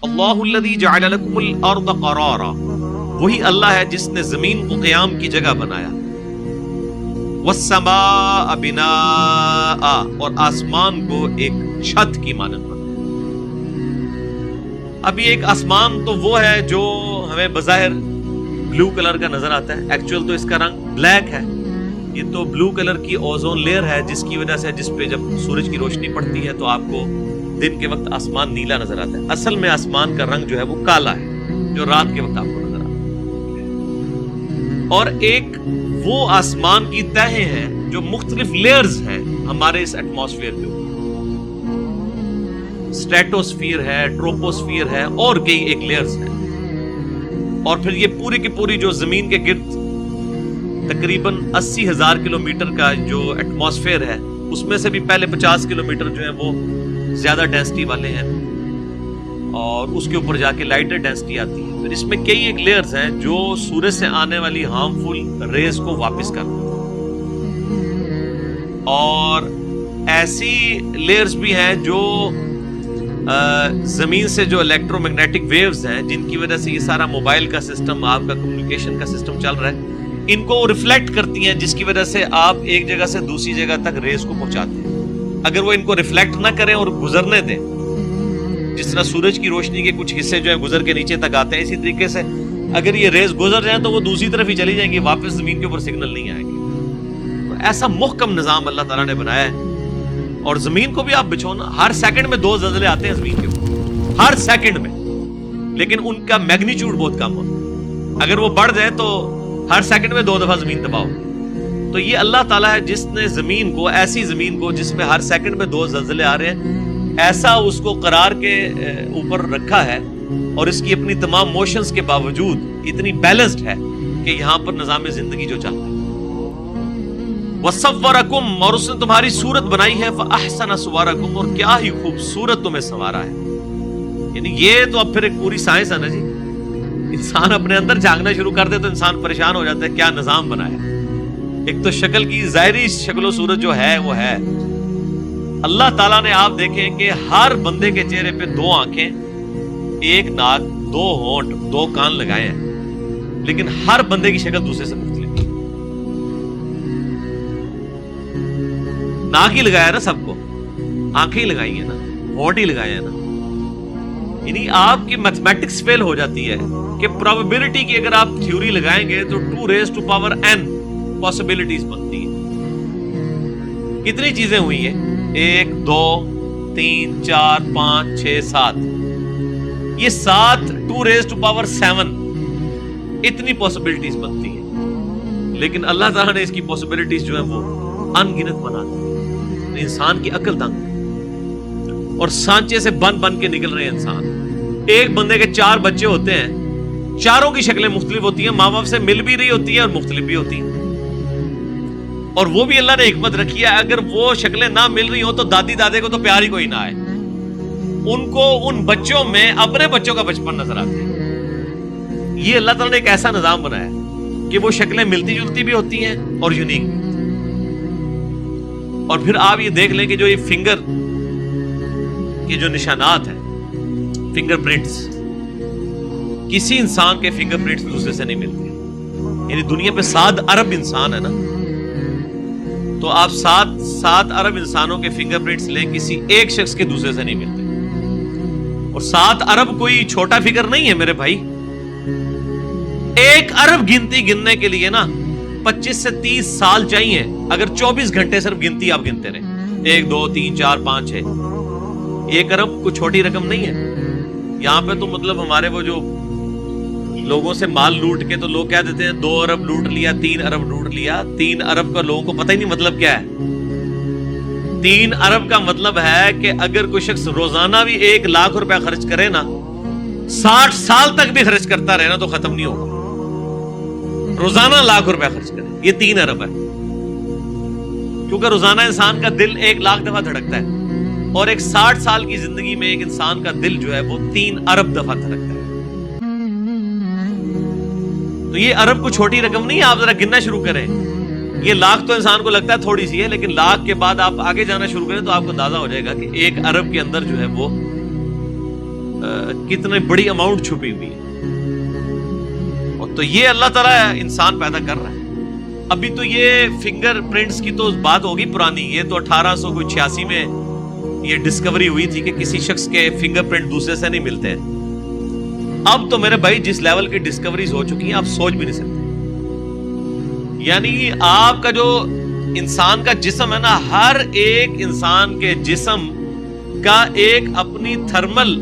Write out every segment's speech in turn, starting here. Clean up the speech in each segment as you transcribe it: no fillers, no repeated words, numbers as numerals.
اللہ الذی جعل لکم الارض قرارا، وہی اللہ ہے جس نے زمین کو قیام کی جگہ بنایا، والسماء بناء، اور آسمان کو ایک چھت کی مانند بنایا۔ ابھی ایک آسمان تو وہ ہے جو ہمیں بظاہر بلو کلر کا نظر آتا ہے، ایکچوئل تو اس کا رنگ بلیک ہے۔ یہ تو بلو کلر کی اوزون لیئر ہے جس کی وجہ سے جس پہ جب سورج کی روشنی پڑتی ہے تو آپ کو دن کے وقت آسمان نیلا نظر آتا ہے۔ اصل میں آسمان کا رنگ جو ہے وہ کالا ہے جو رات کے وقت آپ کو نظر آتا ہے۔ اور ایک وہ آسمان کی تہیں ہیں جو مختلف لیئرز ہیں ہمارے اس ایٹماسفیئر کے اوپر، اسٹریٹوسفیئر ہے، ٹروپوسفیئر ہے، اور کئی ایک لیئرز ہیں۔ اور پھر یہ پوری کی پوری جو زمین کے گرد تقریباً 80,000 کلومیٹر کا جو ایٹماسفیئر ہے، اس میں سے بھی پہلے 50 کلومیٹر جو ہیں وہ زیادہ ڈینسٹی والے ہیں، اور اس کے اوپر جا کے لائٹر ڈینسٹی آتی ہے۔ پھر اس میں کئی ایک لیئرز ہیں جو سورج سے آنے والی ہارمفل ریز کو واپس کرتے ہیں، اور ایسی لیئرز بھی ہیں جو زمین سے جو الیکٹرو میگنیٹک ویوز ہیں جن کی وجہ سے یہ سارا موبائل کا سسٹم، آپ کا کمیونیکیشن کا سسٹم چل رہا ہے، ان کو ریفلیکٹ کرتی ہیں، جس کی وجہ سے آپ ایک جگہ سے دوسری جگہ تک ریز کو پہنچاتے ہیں۔ اگر وہ ان کو ریفلیکٹ نہ کریں اور گزرنے دیں، جس طرح سورج کی روشنی کے کچھ حصے جو ہیں گزر کے نیچے تک آتے ہیں، اسی طریقے سے اگر یہ ریز گزر جائیں تو وہ دوسری طرف ہی چلی جائیں گی، واپس زمین کے اوپر سگنل نہیں آئے گی۔ تو ایسا محکم نظام اللہ تعالیٰ نے بنایا ہے۔ اور زمین کو بھی آپ بچھونا، ہر سیکنڈ میں 2 زلزلے آتے ہیں زمین کے اوپر، ہر سیکنڈ میں، لیکن ان کا میگنیچیوڈ بہت کم ہوتا ہے۔ اگر وہ بڑھ جائے تو ہر سیکنڈ میں 2 دفعہ زمین تباہ ہوگی۔ تو یہ اللہ تعالیٰ ہے جس نے زمین کو، ایسی زمین کو جس میں ہر سیکنڈ میں 2 زلزلے آ رہے ہیں، ایسا اس کو قرار کے اوپر رکھا ہے، اور اس کی اپنی تمام موشنز کے باوجود اتنی بیلنسڈ ہے کہ یہاں پر نظام زندگی جو چلتا ہے۔ وَصَوَّرَكُمْ، اور اس نے تمہاری صورت بنائی ہے، فَأَحْسَنَ صُوَرَكُمْ، اور کیا ہی خوبصورت تمہیں سنوارا ہے۔ یعنی یہ تو اب پھر ایک پوری سائنس ہے نا جی، انسان اپنے اندر جھانکنا شروع کر دے تو انسان پریشان ہو جاتا ہے، کیا نظام بنایا ہے۔ ایک تو شکل کی ظاہری شکل و صورت جو ہے وہ ہے، اللہ تعالیٰ نے آپ دیکھیں کہ ہر بندے کے چہرے پہ 2 آنکھیں، 1 ناک، 2 ہونٹ، 2 کان لگائے ہیں، لیکن ہر بندے کی شکل دوسرے سے مختلف ہے۔ ناک ہی لگایا نا سب کو، آنکھیں ہی لگائی ہیں نا، ہونٹ ہی لگائے ہیں نا۔ یعنی آپ کی میتھمیٹکس فیل ہو جاتی ہے کہ پروبیبلٹی کی اگر آپ تھیوری لگائیں گے تو 2⁻n پاسبلٹیز بنتی ہیں۔ کتنی چیزیں ہوئی ہیں؟ 1 2 3 4 5 6 7، یہ 7 2⁻7 اتنی پاسبلٹیز بنتی ہیں، لیکن اللہ تعالیٰ نے اس کی پاسبلٹیز جو ہیں وہ ان گنت بنا دی۔ انسان کی عقل دنگ، اور سانچے سے بن کے نکل رہے ہیں انسان۔ ایک بندے کے 4 بچے ہوتے ہیں، چاروں کی شکلیں مختلف ہوتی ہیں، ماں باپ سے مل بھی رہی ہوتی ہیں اور مختلف بھی ہوتی ہیں، اور وہ بھی اللہ نے حکمت رکھی ہے، اگر وہ شکلیں نہ مل رہی ہوں تو دادی دادے کو تو پیار ہی کوئی نہ آئے، ان کو ان بچوں میں اپنے بچوں کا بچپن نظر آتا ہے۔ یہ اللہ تعالیٰ نے ایک ایسا نظام بنایا ہے کہ وہ شکلیں ملتی جلتی بھی ہوتی ہیں اور یونیک بھی۔ اور پھر آپ یہ دیکھ لیں کہ جو یہ فنگر کے جو نشانات ہیں، فنگر پرنٹس، کسی انسان کے فنگر پرنٹس دوسرے سے نہیں ملتے۔ یعنی دنیا پہ 7 ارب انسان ہے نا، تو آپ 7 ارب انسانوں کے فنگر پرنٹس لیں، کسی ایک شخص کے دوسرے سے نہیں ملتے۔ اور 7 ارب کوئی چھوٹا فگر نہیں ہے میرے بھائی۔ 1 ارب گنتی گننے کے لیے نا 25 سے 30 سال چاہیے، اگر 24 گھنٹے صرف گنتی آپ گنتے رہے، 1 2 3 4 5 6۔ 1 ارب کوئی چھوٹی رقم نہیں ہے۔ یہاں پہ تو مطلب ہمارے وہ جو لوگوں سے مال لوٹ کے تو لوگ کہہ دیتے ہیں 2 ارب لوٹ لیا، 3 ارب لوٹ لیا۔ 3 ارب کا لوگوں کو پتہ ہی نہیں مطلب کیا ہے۔ 3 ارب کا مطلب ہے کہ اگر کوئی شخص روزانہ بھی 1 لاکھ روپے خرچ کرے نا، 60 سال تک بھی خرچ کرتا رہے نا تو ختم نہیں ہوگا۔ روزانہ 1,00,000 روپے خرچ کرے، یہ 3 ارب ہے، کیونکہ روزانہ انسان کا دل 1 لاکھ دفعہ دھڑکتا ہے، اور ایک 60 سال کی زندگی میں ایک انسان کا دل جو ہے وہ 3 ارب دفعہ دھڑکتا ہے۔ تو یہ ارب کو چھوٹی رقم نہیں ہے، آپ ذرا گننا شروع کریں۔ یہ لاکھ تو انسان کو لگتا ہے تھوڑی سی ہے، لیکن لاکھ کے بعد آپ آگے جانا شروع کریں تو آپ کو اندازہ ہو جائے گا کہ 1 ارب کے اندر جو ہے وہ کتنی بڑی اماؤنٹ چھپی ہوئی ہے. اور تو یہ اللہ تعالیٰ انسان پیدا کر رہا ہے. ابھی تو یہ فنگر پرنٹس کی تو بات ہوگی پرانی, یہ تو 1886 میں یہ ڈسکوری ہوئی تھی کہ کسی شخص کے فنگر پرنٹ دوسرے سے نہیں ملتے ہیں. اب تو میرے بھائی جس لیول کی ڈسکوریز ہو چکی ہیں آپ سوچ بھی نہیں سکتے. یعنی آپ کا جو انسان کا جسم ہے نا, ہر ایک انسان کے جسم کا ایک اپنی تھرمل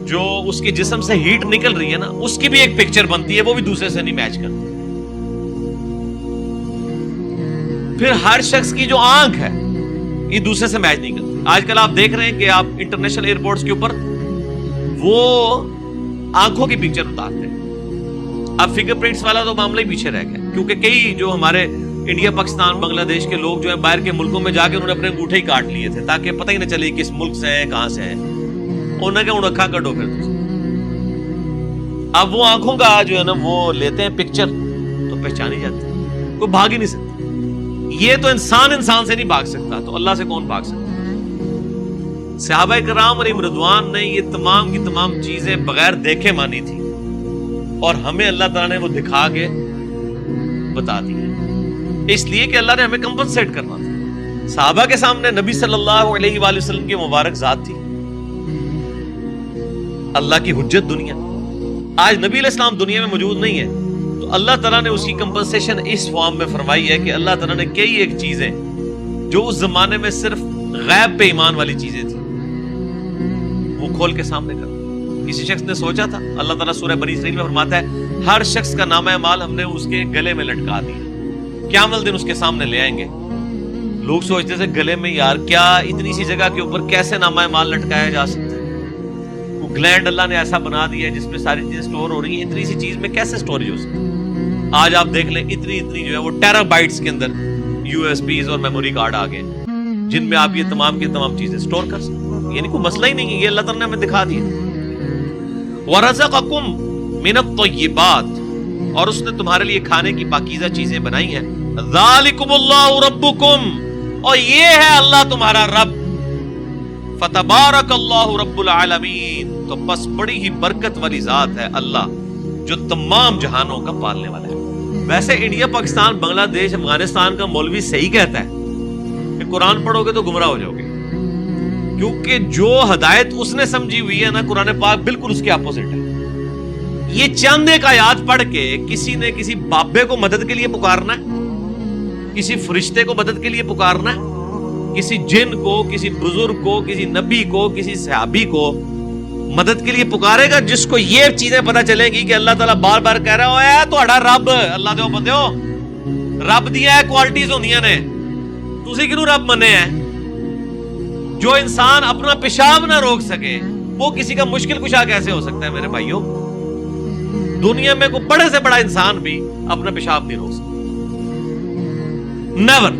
جو اس کے جسم سے ہیٹ نکل رہی ہے نا, اس کی بھی ایک پکچر بنتی ہے, وہ بھی دوسرے سے نہیں میچ کرتی. پھر ہر شخص کی جو آنکھ ہے یہ دوسرے سے میچ نہیں کرتی. آج کل آپ دیکھ رہے ہیں کہ آپ انٹرنیشنل ایئرپورٹس کے اوپر وہ آنکھوں کی پکچر اتارتے ہیں. اب فنگر پرنٹس والا تو معاملہ ہی پیچھے رہ گیا, کیونکہ کئی جو ہمارے انڈیا, پاکستان, بنگلہ دیش کے لوگ جو ہیں باہر کے ملکوں میں جا کے انہوں نے اپنے انگوٹھے ہی کاٹ لیے تھے تاکہ پتہ ہی نہ چلے کس ملک سے ہیں, کہاں سے ہیں. انہوں نے کہا اکھا کٹو پھر تو. اب وہ آنکھوں کا جو ہے نا وہ لیتے ہیں پکچر تو پہچانی جاتی ہے, کوئی بھاگ ہی نہیں سکتا. یہ تو انسان سے نہیں بھاگ سکتا, تو اللہ سے کون بھاگ سکتا. صحابہ کرام علیہم رضوان نے یہ تمام کی تمام چیزیں بغیر دیکھے مانی تھی, اور ہمیں اللہ تعالیٰ نے وہ دکھا کے بتا دی, اس لیے کہ اللہ نے ہمیں کمپنسیٹ کرنا تھا. صحابہ کے سامنے نبی صلی اللہ علیہ وآلہ وسلم کی مبارک ذات تھی, اللہ کی حجت دنیا. آج نبی علیہ السلام دنیا میں موجود نہیں ہے, تو اللہ تعالیٰ نے اس کی کمپنسیشن اس فارم میں فرمائی ہے کہ اللہ تعالیٰ نے کئی ایک چیزیں جو اس زمانے میں صرف غیب پہ ایمان والی چیزیں تھیں وہ کھول کے سامنے کر. کسی شخص نے سوچا تھا, اللہ تعالیٰ سورہ بنی اسرائیل میں فرماتا ہے ہر شخص کا نامہ اعمال ہم نے اس کے گلے میں لٹکا دیا, قیامت دن اس کے سامنے لے آئیں گے. لوگ سوچتے تھے گلے میں, یار کیا اتنی سی جگہ کے اوپر کیسے نامہ اعمال لٹکایا جا سکتا ہے. وہ گلینڈ اللہ نے ایسا بنا دیا ہے جس میں ساری چیزیں سٹور ہو رہی ہیں, اتنی سی چیز میں کیسے سٹوریج ہو سکتی ہے. آج آپ دیکھ لیں اتنی جو ہے وہ ٹیرا بائٹس کے اندر یو ایس بیز اور میموری کارڈ آ گئے جن میں آپ یہ تمام کی تمام چیزیں سٹور کر سکتے ہیں. یعنی کوئی مسئلہ ہی نہیں ہے, یہ اللہ تعالیٰ نے ہمیں دکھا دیا. وَرَزَقَكُم مِّنَ الطَّيِّبَاتِ, اور اس نے تمہارے لیے کھانے کی پاکیزہ چیزیں بنائی ہیں. ذَلِكُمُ اللَّهُ رَبُّكُمْ, اور یہ ہے اللہ تمہارا رب. فَتَبَارَكَ اللَّهُ رَبُّ الْعَالَمِينَ, تو بس بڑی ہی برکت والی ذات ہے اللہ جو تمام جہانوں کا پالنے والا ہے. ویسے انڈیا, پاکستان, بنگلہ دیش, افغانستان کا مولوی صحیح کہتا ہے کہ قرآن پڑھو گے تو گمراہ ہو جاؤ گے, کیونکہ جو ہدایت اس نے سمجھی ہوئی ہے نا قرآن پاک بالکل اس کے اپوزٹ ہے. یہ چند ایک آیات پڑھ کے کسی نے کسی بابے کو مدد کے لیے پکارنا ہے, کسی فرشتے کو مدد کے لیے پکارنا ہے, کسی جن کو, کسی بزرگ کو, کسی نبی کو, کسی صحابی کو مدد کے لیے پکارے گا جس کو یہ چیزیں پتہ چلیں گی کہ اللہ تعالیٰ بار بار کہہ رہا ہے تہاڈا رب, اللہ دے بندے ہو, رب دیا ہے کوالٹیز ہوندیاں نے, تسی کینوں رب منے ہیں. جو انسان اپنا پیشاب نہ روک سکے وہ کسی کا مشکل کشا کیسے ہو سکتا ہے میرے بھائیوں. دنیا میں کوئی بڑے سے بڑا انسان بھی اپنا پیشاب نہیں روک سکتا, نیور.